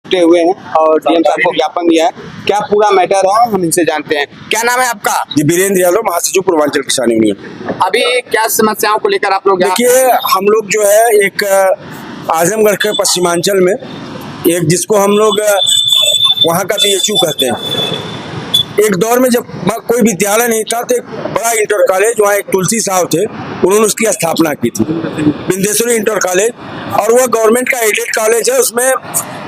जुटे हुए हैं और डीएम साहब को ज्ञापन दिया है। क्या पूरा मैटर है हम इनसे जानते हैं। क्या नाम है आपका? जी वीरेंद्र यादव, महासचिव पूर्वांचल किसान यूनियन। अभी क्या समस्याओं को लेकर आप लोग? देखिए, हम लोग जो है एक आजमगढ़ के पश्चिमांचल में एक जिसको हम लोग वहाँ का बीएचयू कहते हैं, एक दौर में जब कोई विद्यालय नहीं था तो एक बड़ा इंटर कॉलेज, वहाँ एक तुलसी साहब थे, उन्होंने उसकी स्थापना की थी, बिंदेश्वरी इंटर कॉलेज। और वह गवर्नमेंट का एडेड कॉलेज है। उसमें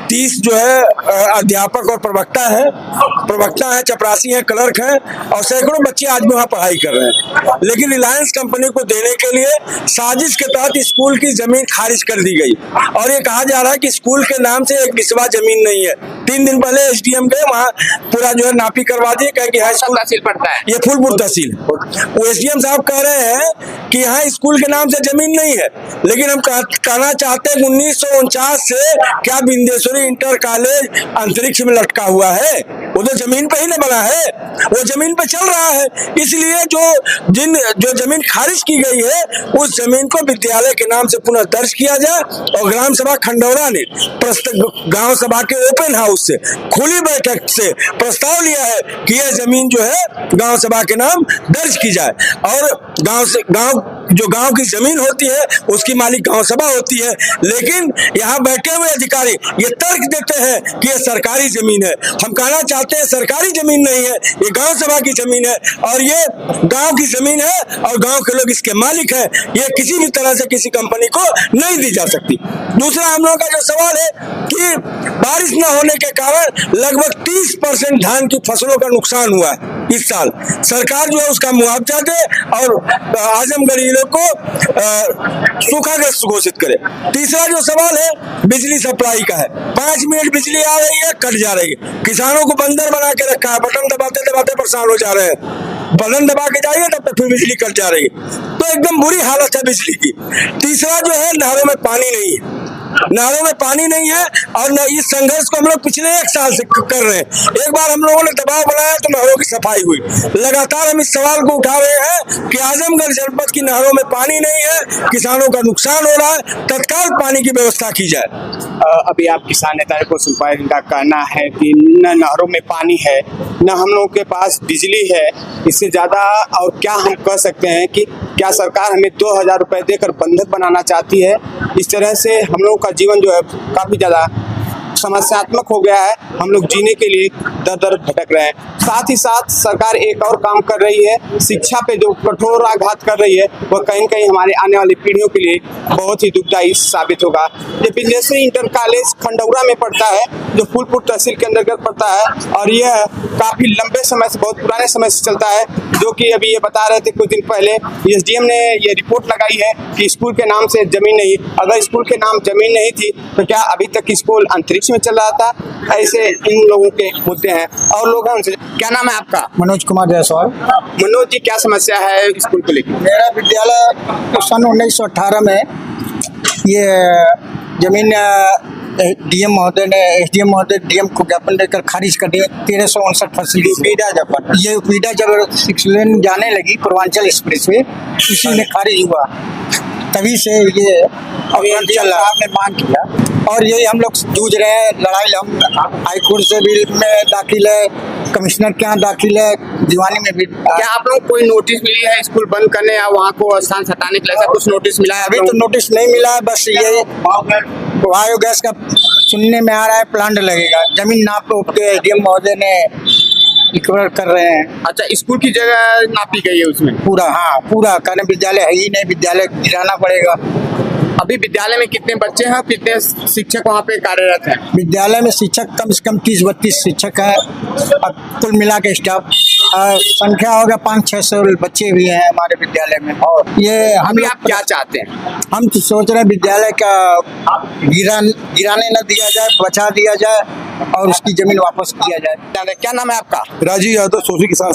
30 जो है अध्यापक और प्रवक्ता है, चपरासी हैं, क्लर्क हैं और सैकड़ों बच्चे आज भी वहाँ पढ़ाई कर रहे हैं। लेकिन रिलायंस कंपनी को देने के लिए साजिश के तहत स्कूल की जमीन खारिज कर दी गई और ये कहा जा रहा है कि स्कूल के नाम से एक बिस्वा जमीन नहीं है। 3 दिन पहले एसडीएम गए, वहाँ पूरा जो है नापी करवा दिए, कहे कि हाई स्कूल तहसील पड़ता है, ये फूलपुर तहसील। वो एसडीएम साहब कह रहे हैं कि यहाँ स्कूल के नाम से जमीन नहीं है। लेकिन हम कहना चाहते हैं 1949 से क्या बिंदेश्वरी इंटर कॉलेज अंतरिक्ष में लटका हुआ है? वो तो जमीन पे ही नहीं बना है, वो जमीन पे चल रहा है। इसलिए जो जमीन खारिज की गई है उस जमीन को विद्यालय के नाम से पुनः दर्ज किया जाए। और ग्राम सभा खंडौरा ने गांव सभा के ओपन हाउस से खुली बैठक से प्रस्ताव लिया है कि यह जमीन जो है गांव सभा के नाम दर्ज की जाए और गांव की जमीन होती है उसकी मालिक गांव सभा होती है। लेकिन यहाँ बैठे हुए अधिकारी ये तर्क देते हैं कि ये सरकारी जमीन है। हम कहना चाहते हैं सरकारी जमीन नहीं है, ये गांव सभा की जमीन है और ये गांव की जमीन है और गांव के लोग इसके मालिक हैं। ये किसी भी तरह से किसी कंपनी को नहीं दी जा सकती। दूसरा हम लोगों का जो सवाल है कि बारिश न होने के कारण लगभग 30% धान की फसलों का नुकसान हुआ है इस साल। सरकार जो है उसका मुआवजा दे और आजमगढ़ जिले को सूखाग्रस्त घोषित करे। तीसरा जो सवाल है बिजली सप्लाई का है। 5 मिनट बिजली आ रही है, कट जा रही है। किसानों को बंदर बना के रखा है, बटन दबाते दबाते परेशान हो जा रहे हैं। बटन दबा के जाइए तब तक फिर बिजली कट जा रही है। तो एकदम बुरी हालत है बिजली की। तीसरा जो है नहरों में पानी नहीं है, नहरों में पानी नहीं है और इस संघर्ष को हम लोग पिछले 1 साल से कर रहे हैं। एक बार हम लोगों ने दबाव बनाया तो नहरों की सफाई हुई। लगातार हम इस सवाल को उठा रहे हैं कि आजमगढ़ जनपद की नहरों में पानी नहीं है, किसानों का नुकसान हो रहा है, तत्काल पानी की व्यवस्था की जाए। अभी आप किसान नेता को सुन पाए, इनका कहना है कि न नहरों में पानी है, न हम लोगों के पास बिजली है। इससे ज्यादा और क्या हम कह सकते हैं कि क्या सरकार हमें 2000 रुपए देकर बंधक बनाना चाहती है? इस तरह से हम लोगों का जीवन जो है काफी ज्यादा समस्यात्मक हो गया है। हम लोग जीने के लिए दर दर भटक रहे हैं। साथ ही साथ सरकार एक और काम कर रही है, शिक्षा पे जो कठोर आघात कर रही है वह कहीं न कहीं हमारे आने वाली पीढ़ियों के लिए बहुत ही दुखदायी साबित होगा। ये बिंदेश्वरी इंटर कॉलेज खंडौरा में पड़ता है जो फूलपुर तहसील के अंतर्गत पड़ता है और यह काफी लंबे समय से, बहुत पुराने समय से चलता है। जो कि अभी ये बता रहे थे कुछ दिन पहले एसडीएम ने ये रिपोर्ट लगाई है कि स्कूल के नाम से जमीन नहीं। अगर स्कूल के नाम जमीन नहीं थी तो क्या अभी तक स्कूल अंतरिक्ष में चल रहा था? ऐसे इन लोगों के मुद्दे हैं और लोग हैं उनसे। क्या नाम है आपका? मनोज कुमार जायसवाल। मनोज जी, क्या समस्या है स्कूल को लेकर? मेरा विद्यालय सन 1918 में ये जमीन डीएम महोदय ने एसडीएम महोदय डीएम को ज्ञापन देकर खारिज कर दिया। 1359 फसली ये उपीडा जब 6 लेन जाने लगी पूर्वांचल एक्सप्रेस वे, इसी में खारिज हुआ। तभी से ये साहब ने मांग किया और यही हम लोग जूझ रहे हैं। लड़ाई हम हाईकोर्ट से भी में दाखिल है, कमिश्नर के यहाँ दाखिल है, दीवानी में भी। क्या आप लोग कोई नोटिस मिली है स्कूल बंद करने या वहाँ को स्थान से हटाने के लिए? ऐसा कुछ नोटिस मिला है? अभी तो नोटिस नहीं मिला है, बस ये बायोगैस का सुनने में आ रहा है प्लांट लगेगा। जमीन नाप के एसडीएम महोदय ने रिकवर कर रहे हैं। अच्छा, स्कूल की जगह नापी गई है उसमें पूरा? हाँ पूरा, कारण विद्यालय है ही नहीं, विद्यालय गिराना पड़ेगा। अभी विद्यालय में कितने बच्चे हैं, कितने शिक्षक वहाँ पे कार्यरत हैं? विद्यालय में शिक्षक कम से कम 30-32 शिक्षक हैं और कुल मिला के स्टाफ संख्या होगा 500-600 बच्चे भी हैं हमारे विद्यालय में। और ये हम आप क्या चाहते हैं? हम तो सोच रहे हैं विद्यालय का गिराने न दिया जाए, बचा दिया जाए और उसकी जमीन वापस किया जाए। क्या नाम है आपका? राजीव यादव, सोफी किसान